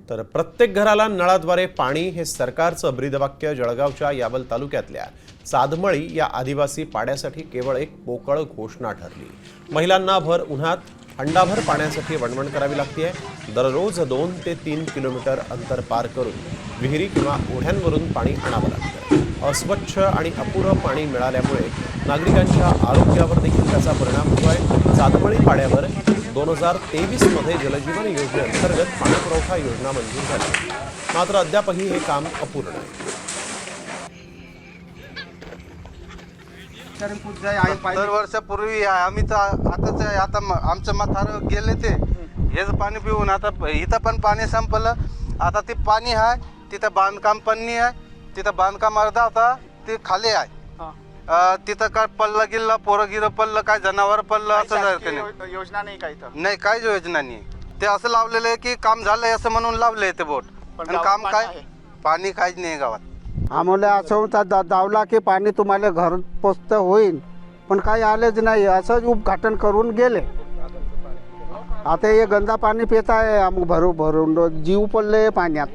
तर प्रत्येक घराला नळाद्वारे पाणी हे सरकारचं ब्रीदवाक्य जळगावच्या यावल तालुक्यातल्या सादमळी या आदिवासी पाड्यासाठी केवळ एक पोकळ घोषणा ठरली। महिलांना भर उन्हात हंडाभर पाण्यासाठी वणवण करावी लागते। दररोज 2 ते 3 किलोमीटर अंतर पार करून विहिरी किंवा ओढ्यांवरून पाणी आणावं लागतं। अस्वच्छ आणि अपुरं पाणी मिळाल्यामुळे नागरिकांच्या आरोग्यावर देखील त्याचा परिणाम होतोय। सादमळी पाड्यावर 2023 मध्ये जलजीवन योजनेअंतर्गत पाणीपुरवठा योजना मंजूर झाली, मात्र अद्यापही हे काम अपूर्ण आहे। 70 वर्षापूर्वी आम्ही तर आता आमचं म्हातार गेले ते हेच पाणी पिऊन आता इथं पण पाणी संपलं। आता ते पाणी आहे तिथं बांधकाम पण नाही आहे, तिथं बांधकाम अर्धा होता ते खाली आहे। तिथं काय पल्लं गिल्ला पोरं गिरं पडलं काय जनावर पडलं असं योजना नाही काही तर नाही, काहीच योजना नाही। ते असं लावलेलं आहे की काम झालंय असं म्हणून लावलंय ते बोट, पण काम काय पाणी काहीच नाही गावात। आम्हाला असं होता दावला की पाणी तुम्हाला घर पोचतं होईल, पण काही आलेच नाही, असंच उद्घाटन करून गेले। आता हे गंदा पाणी पित आहे, भरून जीव पडले पाण्यात।